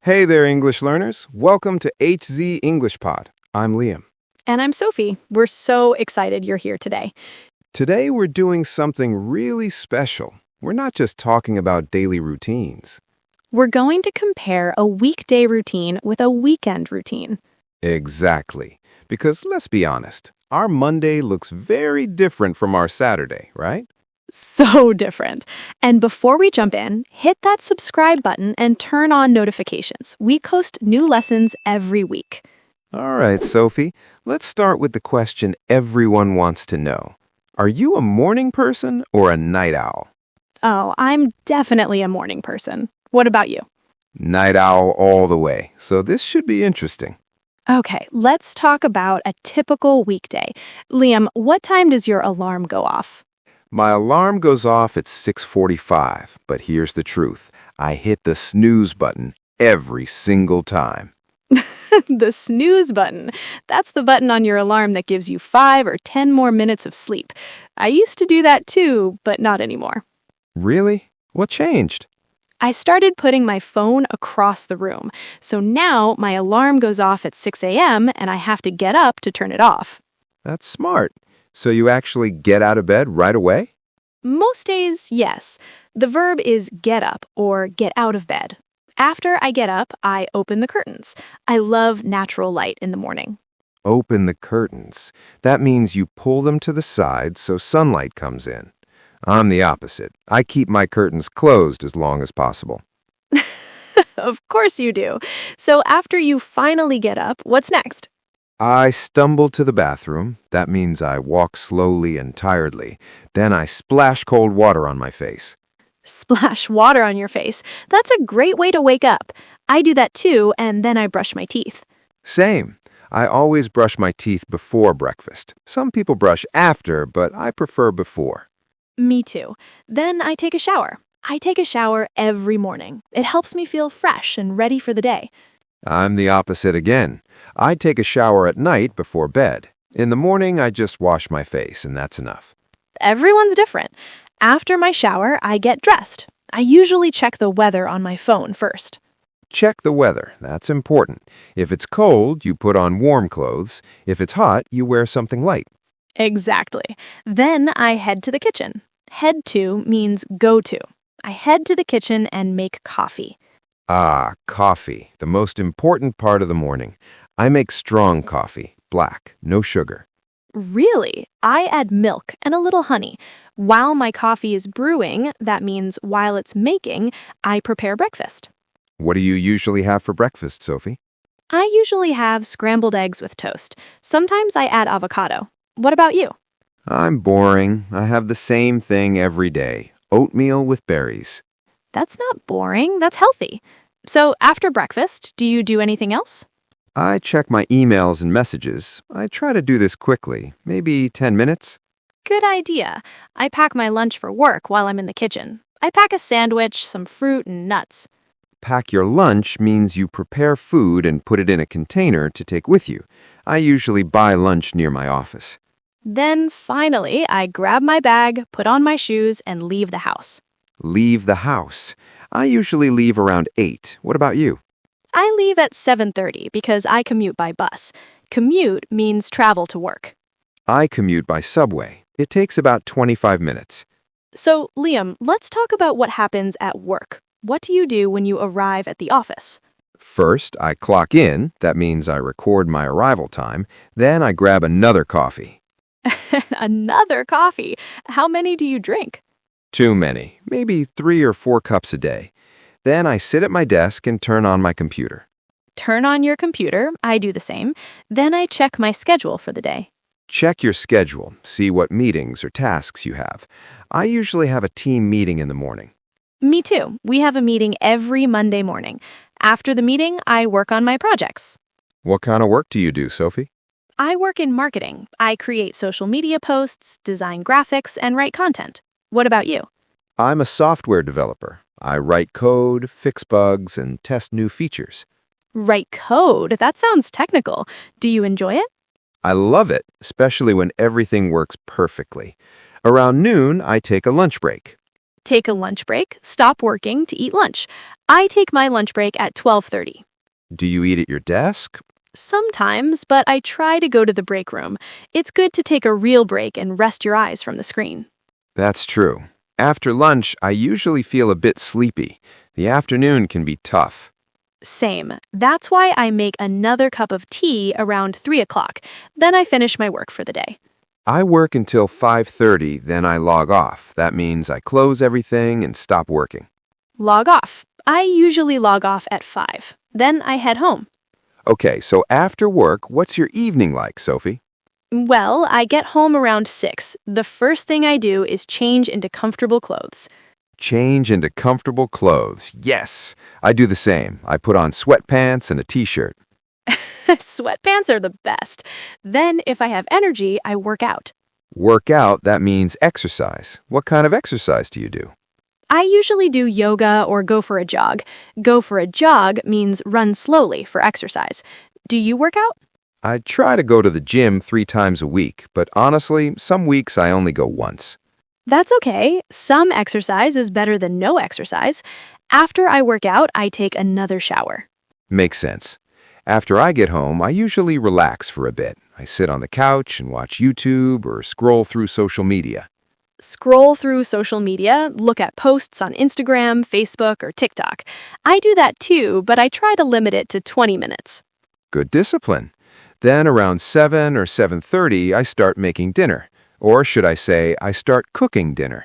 Hey there, English learners. Welcome to HZ English Pod. I'm Liam. And I'm Sophie. We're so excited you're here today. Today we're doing something really special. We're not just talking about daily routines. We're going to compare a weekday routine with a weekend routine. Exactly. Because let's be honest, our Monday looks very different from our Saturday, right? So different. And before we jump in, hit that subscribe button and turn on notifications. We post new lessons every week. All right, Sophie, let's start with the question everyone wants to know. Are you a morning person or a night owl? Oh, I'm definitely a morning person. What about you? Night owl all the way, so this should be interesting. Okay, let's talk about a typical weekday. Liam, what time does your alarm go off? My alarm goes off at 6:45, but here's the truth. I hit the snooze button every single time. The snooze button. That's the button on your alarm that gives you 5 or 10 more minutes of sleep. I used to do that too, but not anymore. Really? What changed? I started putting my phone across the room, so now my alarm goes off at 6 a.m. and I have to get up to turn it off. That's smart. So you actually get out of bed right away? Most days, yes. The verb is get up or get out of bed. After I get up, I open the curtains. I love natural light in the morning. Open the curtains. That means you pull them to the side so sunlight comes in. I'm the opposite. I keep my curtains closed as long as possible. Of course you do. So after you finally get up, what's next? I stumble to the bathroom. That means I walk slowly and tiredly. Then I splash cold water on my face. Splash water on your face. That's a great way to wake up. I do that too, and then I brush my teeth. Same. I always brush my teeth before breakfast. Some people brush after, but I prefer before. Me too. Then I take a shower. I take a shower every morning. It helps me feel fresh and ready for the day. I'm the opposite again. I take a shower at night before bed. In the morning, I just wash my face, and that's enough. Everyone's different. After my shower, I get dressed. I usually check the weather on my phone first. Check the weather. That's important. If it's cold, you put on warm clothes. If it's hot, you wear something light. Exactly. Then I head to the kitchen. Head to means go to. I head to the kitchen and make coffee. Ah, coffee, the most important part of the morning. I make strong coffee, black, no sugar. Really? I add milk and a little honey. While my coffee is brewing, that means while it's making, I prepare breakfast. What do you usually have for breakfast, Sophie? I usually have scrambled eggs with toast. Sometimes I add avocado. What about you? I'm boring. I have the same thing every day. Oatmeal with berries. That's not boring. That's healthy. So after breakfast, do you do anything else? I check my emails and messages. I try to do this quickly, maybe 10 minutes. Good idea. I pack my lunch for work while I'm in the kitchen. I pack a sandwich, some fruit, and nuts. Pack your lunch means you prepare food and put it in a container to take with you. I usually buy lunch near my office. Then, finally, I grab my bag, put on my shoes, and leave the house. Leave the house. I usually leave around 8. What about you? I leave at 7:30 because I commute by bus. Commute means travel to work. I commute by subway. It takes about 25 minutes. So, Liam, let's talk about what happens at work. What do you do when you arrive at the office? First, I clock in. That means I record my arrival time. Then I grab another coffee. Another coffee. How many do you drink? Too many. Maybe 3 or 4 cups a day. Then I sit at my desk and turn on my computer. Turn on your computer. I do the same. Then I check my schedule for the day. Check your schedule. See what meetings or tasks you have. I usually have a team meeting in the morning. Me too. We have a meeting every Monday morning. After the meeting, I work on my projects. What kind of work do you do, Sophie? I work in marketing. I create social media posts, design graphics, and write content. What about you? I'm a software developer. I write code, fix bugs, and test new features. Write code? That sounds technical. Do you enjoy it? I love it, especially when everything works perfectly. Around noon, I take a lunch break. take a lunch break, stop working to eat lunch. I take my lunch break at 12:30. Do you eat at your desk? Sometimes, but I try to go to the break room. It's good to take a real break and rest your eyes from the screen. That's true. After lunch, I usually feel a bit sleepy. The afternoon can be tough. Same. That's why I make another cup of tea around 3 o'clock. Then I finish my work for the day. I work until 5:30, then I log off. That means I close everything and stop working. Log off. I usually log off at 5. Then I head home. Okay, so after work, what's your evening like, Sophie? Well, I get home around 6. The first thing I do is change into comfortable clothes. Change into comfortable clothes. Yes, I do the same. I put on sweatpants and a t-shirt. Sweatpants are the best. Then, if I have energy, I work out. Work out, that means exercise. What kind of exercise do you do? I usually do yoga or go for a jog. Go for a jog means run slowly for exercise. Do you work out? I try to go to the gym 3 times a week, but honestly, some weeks I only go once. That's okay. Some exercise is better than no exercise. After I work out, I take another shower. Makes sense. After I get home, I usually relax for a bit. I sit on the couch and watch YouTube or scroll through social media. Scroll through social media, look at posts on Instagram, Facebook, or TikTok. I do that too, but I try to limit it to 20 minutes. Good discipline. Then around 7 or 7:30, I start making dinner. Or should I say, I start cooking dinner.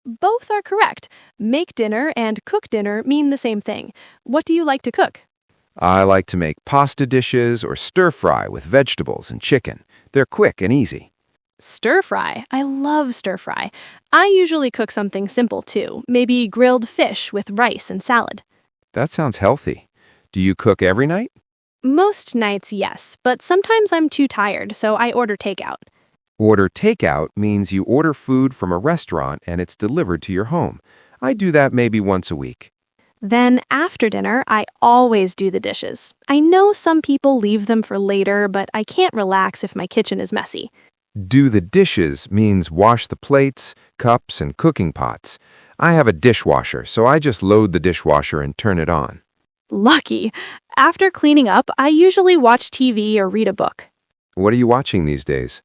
Both are correct. Make dinner and cook dinner mean the same thing. What do you like to cook? I like to make pasta dishes or stir fry with vegetables and chicken. They're quick and easy. Stir fry. I love stir fry. I usually cook something simple too, maybe grilled fish with rice and salad. That sounds healthy. Do you cook every night? Most nights, yes, but sometimes I'm too tired, so I order takeout. Order takeout means you order food from a restaurant and it's delivered to your home. I do that maybe once a week. Then, after dinner, I always do the dishes. I know some people leave them for later, but I can't relax if my kitchen is messy. Do the dishes means wash the plates, cups, and cooking pots. I have a dishwasher, so I just load the dishwasher and turn it on. Lucky. After cleaning up, I usually watch TV or read a book. What are you watching these days?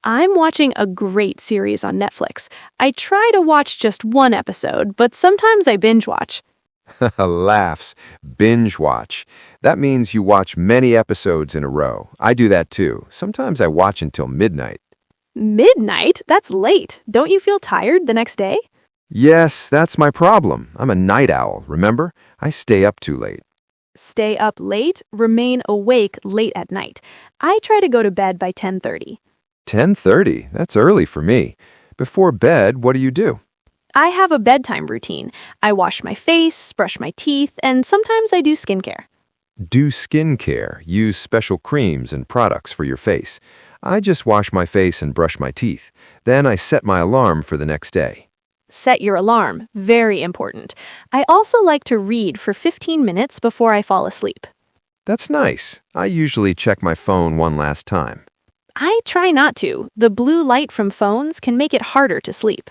I'm watching a great series on Netflix. I try to watch just one episode, but sometimes I binge watch. Laughs. Binge watch. That means you watch many episodes in a row. I do that too. Sometimes I watch until midnight. Midnight? That's late. Don't you feel tired the next day? Yes, that's my problem. I'm a night owl, remember? I stay up too late. Stay up late, remain awake late at night. I try to go to bed by 10:30. 10:30? That's early for me. Before bed, what do you do? I have a bedtime routine. I wash my face, brush my teeth, and sometimes I do skincare. Do skincare. Use special creams and products for your face. I just wash my face and brush my teeth. Then I set my alarm for the next day. Set your alarm. Very important. I also like to read for 15 minutes before I fall asleep. That's nice. I usually check my phone one last time. I try not to. The blue light from phones can make it harder to sleep.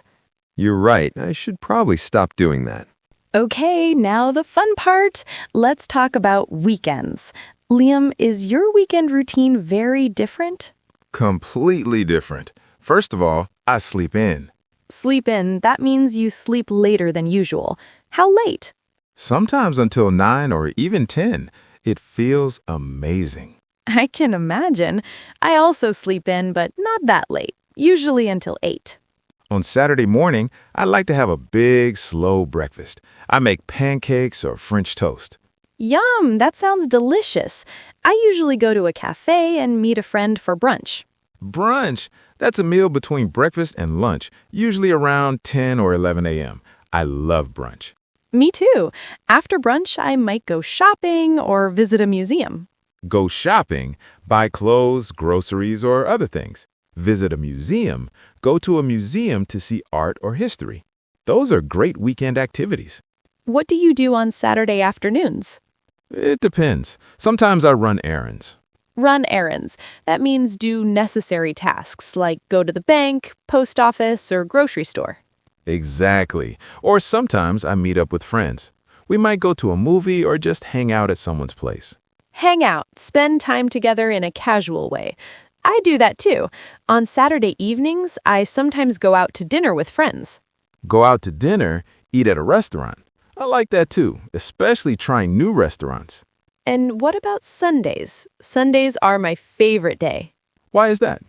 You're right. I should probably stop doing that. Okay, now the fun part. Let's talk about weekends. Liam, is your weekend routine very different? Completely different. First of all, I sleep in. Sleep in, that means you sleep later than usual. How late? Sometimes until 9 or even 10. It feels amazing. I can imagine. I also sleep in, but not that late, usually until 8. On Saturday morning, I like to have a big, slow breakfast. I make pancakes or French toast. Yum, that sounds delicious. I usually go to a cafe and meet a friend for brunch. Brunch? That's a meal between breakfast and lunch, usually around 10 or 11 a.m. I love brunch. Me too. After brunch, I might go shopping or visit a museum. Go shopping, buy clothes, groceries, or other things. Visit a museum, go to a museum to see art or history. Those are great weekend activities. What do you do on Saturday afternoons? It depends. Sometimes I run errands. Run errands. That means do necessary tasks like go to the bank, post office, or grocery store. Exactly. Or sometimes I meet up with friends. We might go to a movie or just hang out at someone's place. Hang out, spend time together in a casual way. I do that too. On Saturday evenings, I sometimes go out to dinner with friends. Go out to dinner, eat at a restaurant. I like that too, especially trying new restaurants. And what about Sundays? Sundays are my favorite day. Why is that?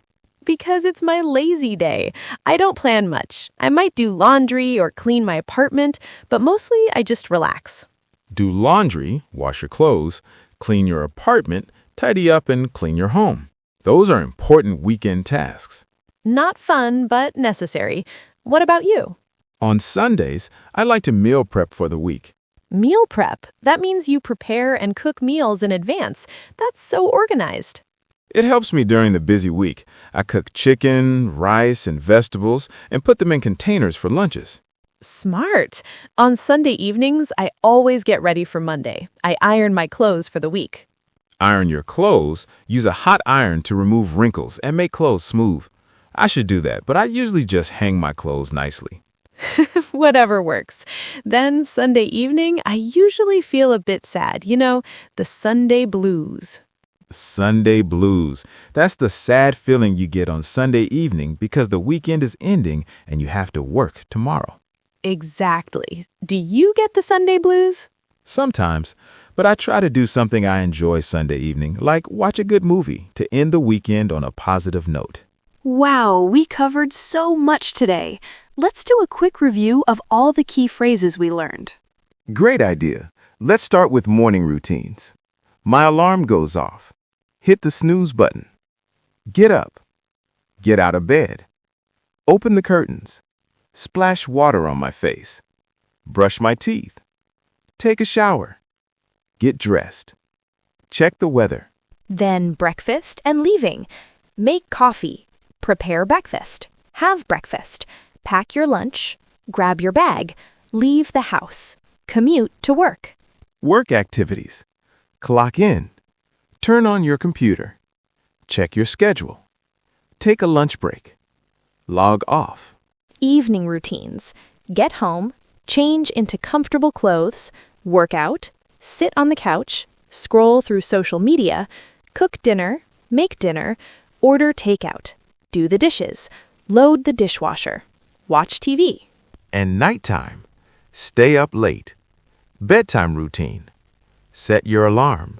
Because it's my lazy day. I don't plan much. I might do laundry or clean my apartment, but mostly I just relax. Do laundry, wash your clothes, clean your apartment, tidy up and clean your home. Those are important weekend tasks. Not fun, but necessary. What about you? On Sundays, I like to meal prep for the week. Meal prep. That means you prepare and cook meals in advance. That's so organized. It helps me during the busy week. I cook chicken, rice, and vegetables and put them in containers for lunches. Smart. On Sunday evenings, I always get ready for Monday. I iron my clothes for the week. Iron your clothes. Use a hot iron to remove wrinkles and make clothes smooth. I should do that, but I usually just hang my clothes nicely. Whatever works. Then Sunday evening, I usually feel a bit sad. The Sunday blues. Sunday blues. That's the sad feeling you get on Sunday evening because the weekend is ending and you have to work tomorrow. Exactly. Do you get the Sunday blues? Sometimes, but I try to do something I enjoy Sunday evening, like watch a good movie to end the weekend on a positive note. Wow, we covered so much today. Let's do a quick review of all the key phrases we learned. Great idea. Let's start with morning routines. My alarm goes off. Hit the snooze button. Get up. Get out of bed. Open the curtains. Splash water on my face. Brush my teeth. Take a shower. Get dressed. Check the weather. Then breakfast and leaving. Make coffee. Prepare breakfast. Have breakfast. Pack your lunch. Grab your bag. Leave the house. Commute to work. Work activities. Clock in. Turn on your computer. Check your schedule. Take a lunch break. Log off. Evening routines. Get home. Change into comfortable clothes. Work out. Sit on the couch. Scroll through social media. Cook dinner. Make dinner. Order takeout. Do the dishes. Load the dishwasher. Watch TV. And nighttime. Stay up late. Bedtime routine. Set your alarm.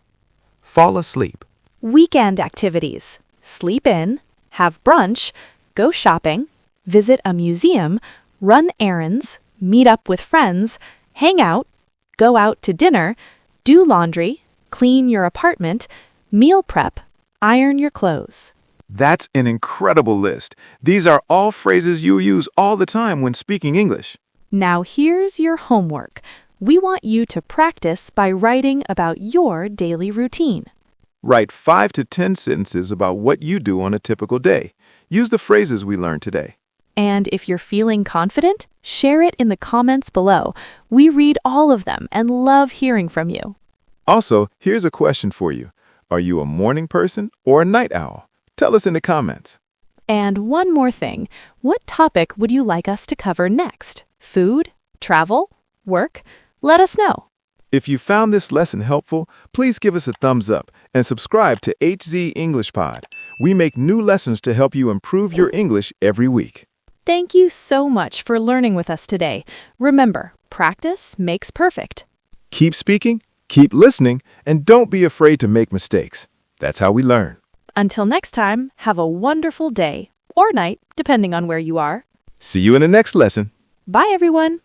Fall asleep. Weekend activities. Sleep in. Have brunch. Go shopping. Visit a museum. Run errands. Meet up with friends. Hang out. Go out to dinner. Do laundry. Clean your apartment. Meal prep. Iron your clothes. That's an incredible list. These are all phrases you use all the time when speaking English. Now here's your homework. We want you to practice by writing about your daily routine. Write 5 to 10 sentences about what you do on a typical day. Use the phrases we learned today. And if you're feeling confident, share it in the comments below. We read all of them and love hearing from you. Also, here's a question for you. Are you a morning person or a night owl? Tell us in the comments. And one more thing. What topic would you like us to cover next? Food? Travel? Work? Let us know. If you found this lesson helpful, please give us a thumbs up and subscribe to HZ English Pod. We make new lessons to help you improve your English every week. Thank you so much for learning with us today. Remember, practice makes perfect. Keep speaking, keep listening, and don't be afraid to make mistakes. That's how we learn. Until next time, have a wonderful day or night, depending on where you are. See you in the next lesson. Bye, everyone.